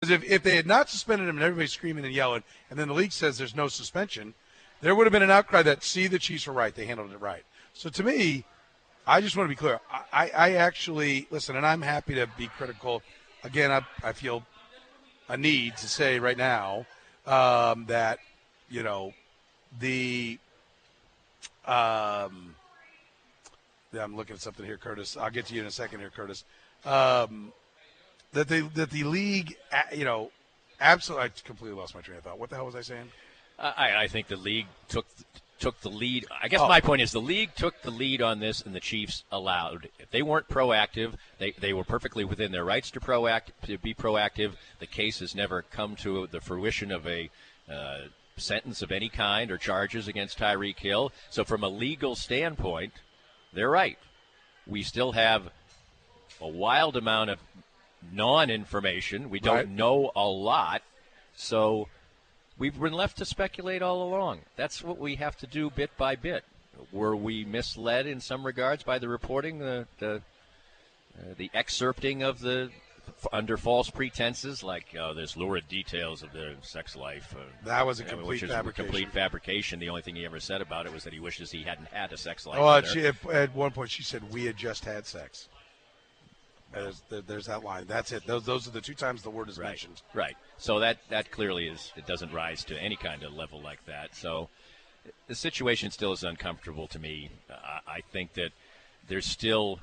Because if they had not suspended him and everybody's screaming and yelling, and then the league says there's no suspension, there would have been an outcry that, see, the Chiefs were right. They handled it right. So to me, I just want to be clear. I actually, listen, and I'm happy to be critical. Again, I feel a need to say right now that, I'm looking at something here, Curtis. I'll get to you in a second here, Curtis. That the league, absolutely. I completely lost my train of thought. What the hell was I saying? I think the league took the lead. I guess my point is the league took the lead on this, and the Chiefs allowed. If they weren't proactive, they were perfectly within their rights to be proactive. The case has never come to the fruition of a sentence of any kind or charges against Tyreek Hill. So from a legal standpoint, they're right. We still have a wild amount of non-information. We don't know a lot. So we've been left to speculate all along. That's what we have to do bit by bit. Were we misled in some regards by the reporting, the excerpting of the under false pretenses, like there's lurid details of their sex life? That was a complete fabrication. A complete fabrication. The only thing he ever said about it was that he wishes he hadn't had a sex life. Well, at one point she said, "We had just had sex." There's that line. That's it. Those are the two times the word is mentioned. Right. So that clearly is, it doesn't rise to any kind of level like that. So the situation still is uncomfortable to me. I think that there's still,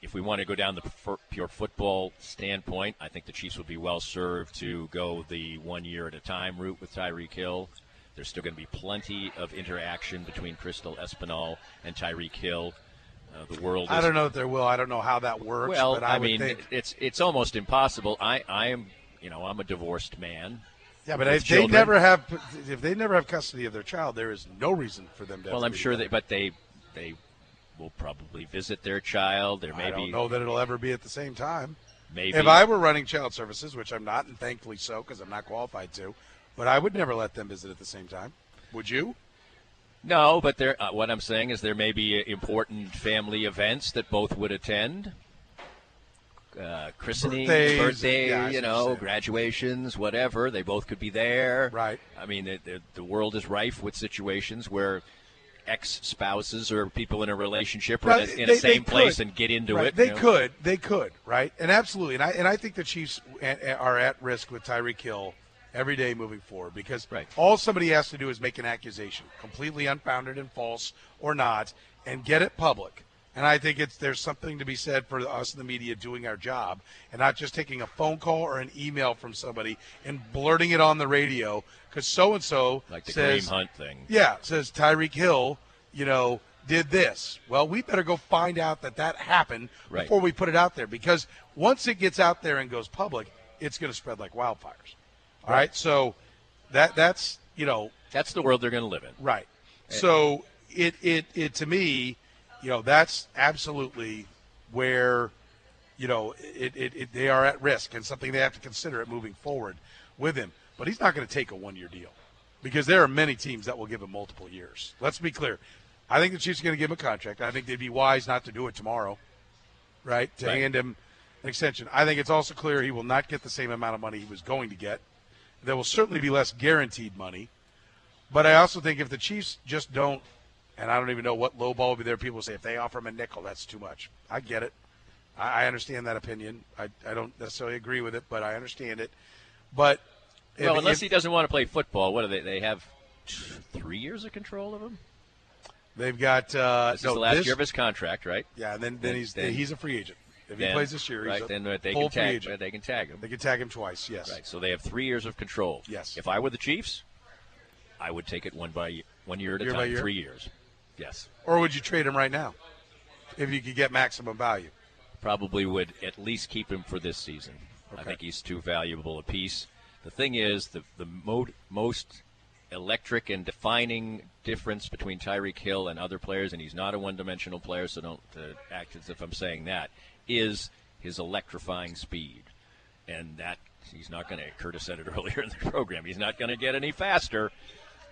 if we want to go down the pure football standpoint, I think the Chiefs would be well served to go the 1 year at a time route with Tyreek Hill. There's still going to be plenty of interaction between Crystal Espinal and Tyreek Hill. The world. I don't know if there will. I don't know how that works. Well, but I mean, think it's almost impossible. I am, I'm a divorosed man. Yeah, but if they never have custody of their child, there is no reason for them to. Well, I'm sure but they will probably visit their child. I don't know that it'll ever be at the same time. Maybe if I were running child services, which I'm not, and thankfully so, because I'm not qualified to, but I would never let them visit at the same time. Would you? No, but what I'm saying is there may be important family events that both would attend. Christening, birthday, graduations, whatever. They both could be there. Right. I mean, the world is rife with situations where ex-spouses or people in a relationship are in the same place and get into it. They could, right? And absolutely. And I think the Chiefs are at risk with Tyreek Hill every day moving forward, because all somebody has to do is make an accusation, completely unfounded and false or not, and get it public. And I think there's something to be said for us in the media doing our job and not just taking a phone call or an email from somebody and blurting it on the radio because so-and-so like the says, Kareem Hunt thing. Yeah, says Tyreek Hill, did this. Well, we better go find out that happened before we put it out there, because once it gets out there and goes public, it's going to spread like wildfires. All right, so that's that's the world they're going to live in. Right. So it to me, that's absolutely where they are at risk and something they have to consider it moving forward with him. But he's not going to take a 1-year deal, because there are many teams that will give him multiple years. Let's be clear. I think the Chiefs are going to give him a contract. I think they'd be wise not to do it tomorrow, right? To hand him an extension. I think it's also clear he will not get the same amount of money he was going to get. There will certainly be less guaranteed money. But I also think if the Chiefs just don't, and I don't even know what low ball will be there, people will say if they offer him a nickel, that's too much. I get it. I understand that opinion. I don't necessarily agree with it, but I understand it. But unless he doesn't want to play football, what do they have 3 years of control of him? They've got this is the last year of his contract, right? Yeah, and then he's a free agent. If he plays this year, he's they full can free tag, agent. They can tag him. They can tag him twice, yes. Right, so they have 3 years of control. Yes. If I were the Chiefs, I would take it 1 year at a time, 3 years. Yes. Or would you trade him right now if you could get maximum value? Probably would at least keep him for this season. Okay. I think he's too valuable a piece. The thing is, the most electric and defining difference between Tyreek Hill and other players, and he's not a one-dimensional player, so don't act as if I'm saying that, is his electrifying speed. And that he's not going to, Curtis said it earlier in the program, he's not going to get any faster.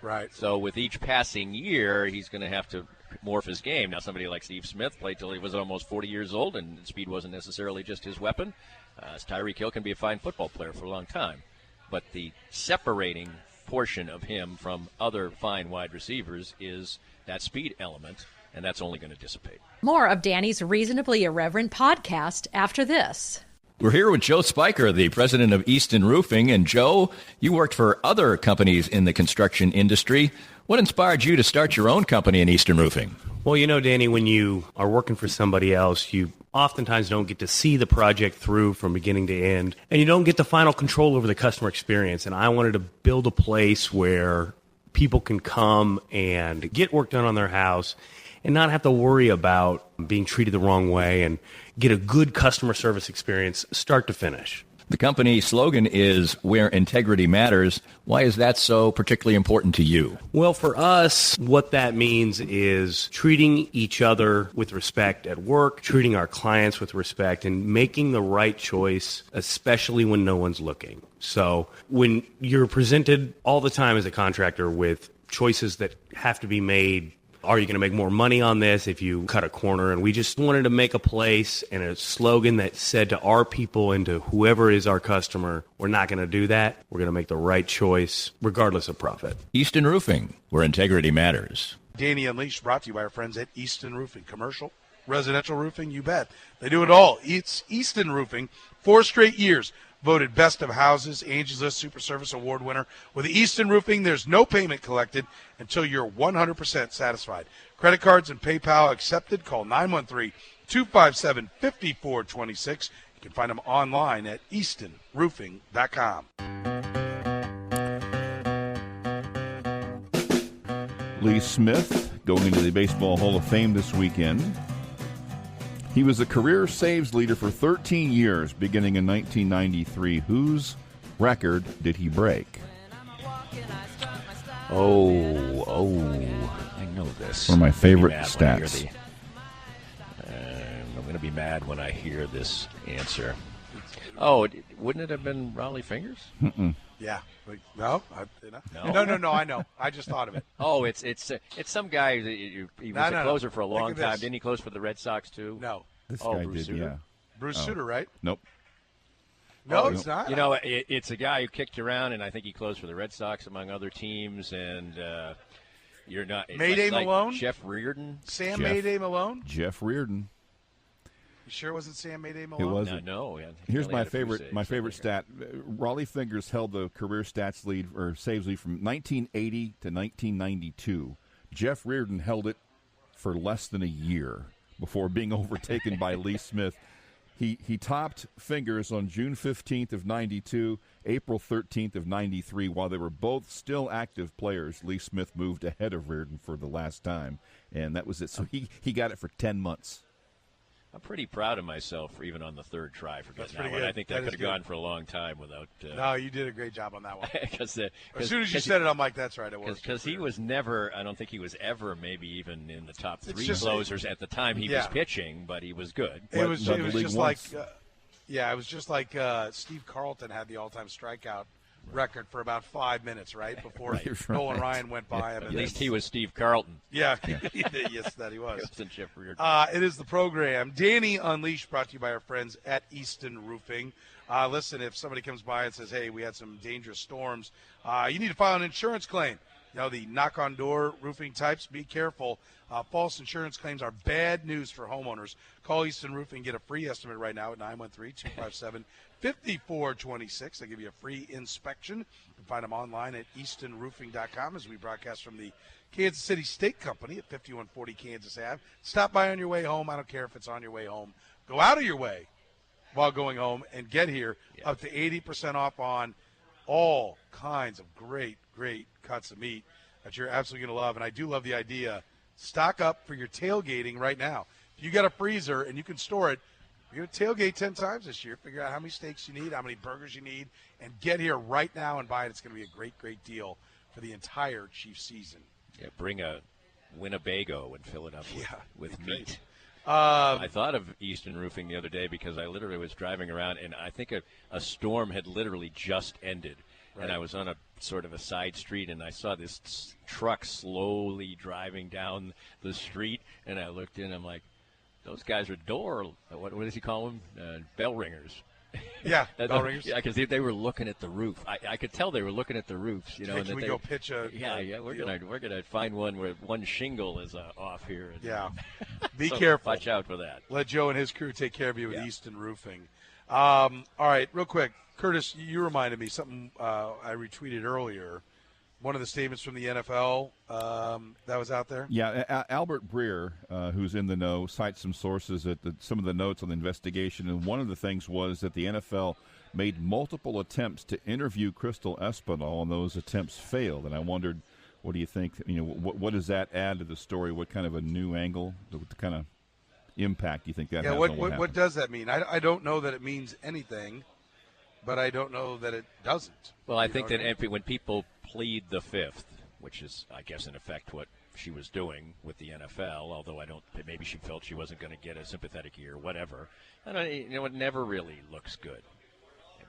Right. So with each passing year, he's going to have to morph his game. Now, somebody like Steve Smith played till he was almost 40 years old, and speed wasn't necessarily just his weapon. Tyreek Hill can be a fine football player for a long time. But the separating portion of him from other fine wide receivers is that speed element, and that's only going to dissipate. More of Danny's Reasonably Irreverent podcast after this. We're here with Joe Spiker, the president of Easton Roofing. And Joe, you worked for other companies in the construction industry. What inspired you to start your own company in Easton Roofing? Well, Danny, when you are working for somebody else, you oftentimes don't get to see the project through from beginning to end, and you don't get the final control over the customer experience. And I wanted to build a place where people can come and get work done on their house and not have to worry about being treated the wrong way and get a good customer service experience start to finish. The company slogan is Where Integrity Matters. Why is that so particularly important to you? Well, for us, what that means is treating each other with respect at work, treating our clients with respect, and making the right choice, especially when no one's looking. So when you're presented all the time as a contractor with choices that have to be made, are you going to make more money on this if you cut a corner? And we just wanted to make a place and a slogan that said to our people and to whoever is our customer, we're not going to do that. We're going to make the right choice regardless of profit. Easton Roofing, where integrity matters. Danny Unleashed, brought to you by our friends at Easton Roofing. Commercial, residential roofing, you bet. They do it all. It's Easton Roofing, 4 straight years. Voted Best of Houses, Angie's List Super Service Award winner. With Easton Roofing, there's no payment collected until you're 100% satisfied. Credit cards and PayPal accepted. Call 913-257-5426. You can find them online at eastonroofing.com. Lee Smith going into the Baseball Hall of Fame this weekend. He was a career saves leader for 13 years, beginning in 1993. Whose record did he break? I know this. One of my favorite stats. I'm going to be mad when I hear this answer. Oh, wouldn't it have been Raleigh Fingers? Mm-mm. Yeah. No? No, I know. I just thought of it. Oh, it's some guy. He was a closer for a long time. This. Didn't he close for the Red Sox, too? No. This guy Bruce did, Sutter? yeah. Bruce Sutter, right? Nope. No, it's not. It's a guy who kicked around, and I think he closed for the Red Sox, among other teams, and you're not. Mayday Malone? Jeff Reardon? Sam Mayday Malone? Jeff Reardon. You sure it wasn't Sam Mayday Malone? It wasn't. No. Here's my favorite stat. Raleigh Fingers held the career stats lead or saves lead from 1980 to 1992. Jeff Reardon held it for less than a year before being overtaken by Lee Smith. He topped Fingers on June 15th of 92, April 13th of 93. While they were both still active players, Lee Smith moved ahead of Reardon for the last time, and that was it. So he got it for 10 months. I'm pretty proud of myself for even on the third try for getting that one. Good. I think that could have gone for a long time without. No, you did a great job on that one. As soon as you said it, I'm like, that's right. It was because he was never. I don't think he was ever maybe even in the top 3 closers at the time he was pitching, but he was good. It was just like, it was just like Steve Carlton had the all-time strikeout record for about 5 minutes, right before Nolan Ryan went by him. At least he was Steve Carlton. Yeah. Yes, that he was. Jeff Reardon. It is the program. Danny Unleashed, brought to you by our friends at Easton Roofing. Listen, if somebody comes by and says, hey, we had some dangerous storms, you need to file an insurance claim. The knock-on-door roofing types, be careful. False insurance claims are bad news for homeowners. Call Easton Roofing. Get a free estimate right now at 913-257-5426. They'll give you a free inspection. You can find them online at eastonroofing.com as we broadcast from the Kansas City Steak Company at 5140 Kansas Ave. Stop by on your way home. I don't care if it's on your way home. Go out of your way while going home and get here up to 80% off on all kinds of great cuts of meat that you're absolutely going to love. And I do love the idea. Stock up for your tailgating right now. If you got a freezer and you can store it, you're going to tailgate 10 times this year. Figure out how many steaks you need, how many burgers you need, and get here right now and buy it. It's going to be a great deal for the entire Chiefs season. Yeah, bring a Winnebago and fill it up with meat. I thought of Easton Roofing the other day because I literally was driving around, and I think a storm had literally just ended. and I was on a sort of a side street, and I saw this truck slowly driving down the street, and I looked in, I'm like, those guys are what does he call them? Bell ringers. Yeah, bell ringers. Yeah, because they were looking at the roof. I could tell they were looking at the roofs. Hey, and can we go pitch a? Yeah. We're gonna find one where one shingle is off here. Yeah, be so careful. Watch out for that. Let Joe and his crew take care of you with Easton Roofing. All right, real quick, Curtis, you reminded me something I retweeted earlier. One of the statements from the NFL that was out there? Yeah, Albert Breer, who's in the know, cites some sources at some of the notes on the investigation, and one of the things was that the NFL made multiple attempts to interview Crystal Espinal, and those attempts failed. And I wondered, what do you think? What does that add to the story? What kind of a new angle, what kind of impact do you think that has on what happened? What does that mean? I don't know that it means anything, but I don't know that it doesn't. Well, I think that when people plead the fifth, which is, I guess, in effect what she was doing with the NFL, although maybe she felt she wasn't going to get a sympathetic ear, whatever. It never really looks good.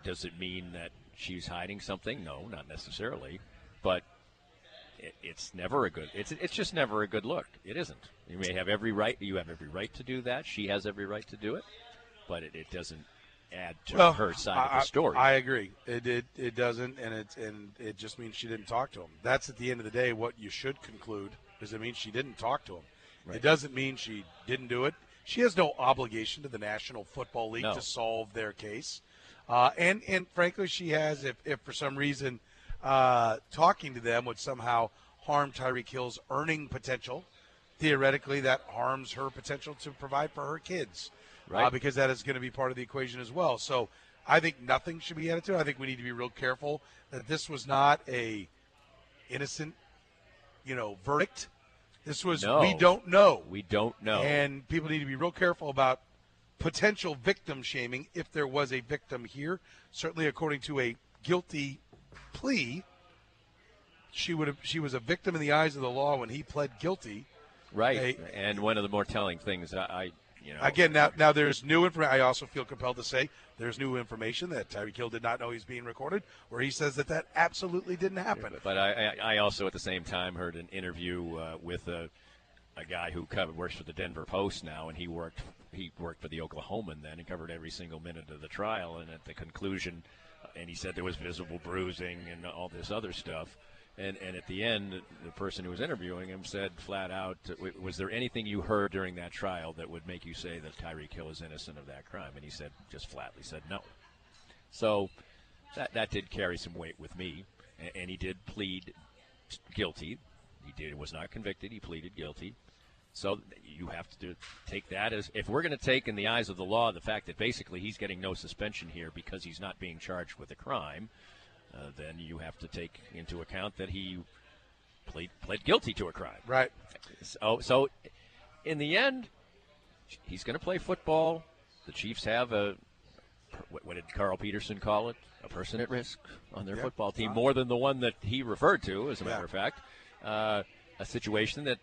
Does it mean that she's hiding something? No, not necessarily. But it's never a good. It's just never a good look. It isn't. You may have every right. You have every right to do that. She has every right to do it. But it doesn't add to her side of the story. I agree. It doesn't, and it just means she didn't talk to him. That's at the end of the day what you should conclude. Does it mean she didn't talk to him? Right. It doesn't mean she didn't do it. She has no obligation to the National Football League to solve their case. And frankly, she has, if for some reason talking to them would somehow harm Tyreek Hill's earning potential, theoretically that harms her potential to provide for her kids. Right. Because that is going to be part of the equation as well. So I think nothing should be added to it. I think we need to be real careful that this was not a innocent, verdict. This was we don't know. We don't know. And people need to be real careful about potential victim shaming if there was a victim here. Certainly according to a guilty plea, she was a victim in the eyes of the law when he pled guilty. Right. And one of the more telling things Again, now there's new information. I also feel compelled to say there's new information that Tyreek Hill did not know he's being recorded, where he says that absolutely didn't happen. But I also at the same time heard an interview with a guy who works for the Denver Post now, and he worked for the Oklahoman then and covered every single minute of the trial. And at the conclusion, and he said there was visible bruising and all this other stuff. And at the end, the person who was interviewing him said flat out, was there anything you heard during that trial that would make you say that Tyreek Hill is innocent of that crime? And he said, just flatly said no. So that did carry some weight with me. And he did plead guilty. He was not convicted. He pleaded guilty. So you have to take that as, if we're going to take in the eyes of the law the fact that basically he's getting no suspension here because he's not being charged with a crime, then you have to take into account that he pled guilty to a crime. Right. So in the end, he's going to play football. The Chiefs have what did Carl Peterson call it? A person at risk on their football team, more than the one that he referred to, as a matter of fact. A situation that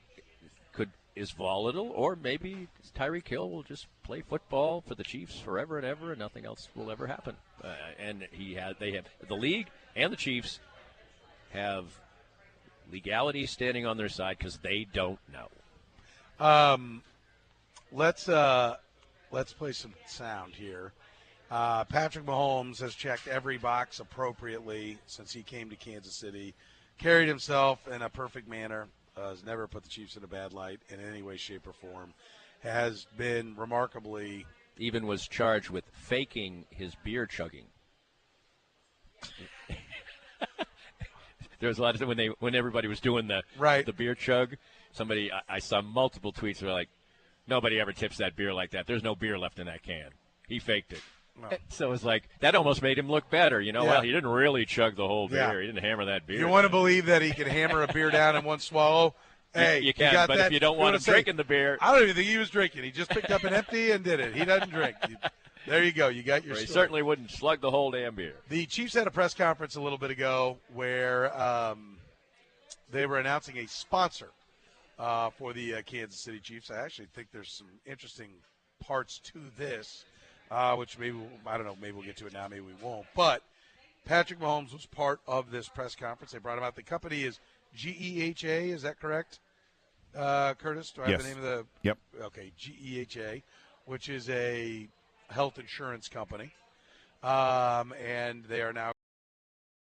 is volatile, or maybe Tyreek Hill will just play football for the Chiefs forever and ever, and nothing else will ever happen. And the league and the Chiefs have legality standing on their side because they don't know. Let's play some sound here. Patrick Mahomes has checked every box appropriately since he came to Kansas City, carried himself in a perfect manner. Has never put the Chiefs in a bad light in any way, shape, or form. Has been remarkably... Even was charged with faking his beer chugging. There was a lot of when everybody was doing the beer chug. I saw multiple tweets that were like, nobody ever tips that beer like that. There's no beer left in that can. He faked it. No. So it was like, that almost made him look better. Well, he didn't really chug the whole beer. Yeah. He didn't hammer that beer. You want to believe that he can hammer a beer down in one swallow? Hey, you can, but if you don't want him drinking the beer. I don't even think he was drinking. He just picked up an empty and did it. He doesn't drink. There you go. You got your story. He certainly wouldn't slug the whole damn beer. The Chiefs had a press conference a little bit ago where they were announcing a sponsor for the Kansas City Chiefs. I actually think there's some interesting parts to this. Which maybe, I don't know, maybe we'll get to it now, maybe we won't. But Patrick Mahomes was part of this press conference. They brought him out. The company is GEHA. Is that correct, Curtis? Do I have the name of the? Yep. Okay, GEHA, which is a health insurance company, and they are now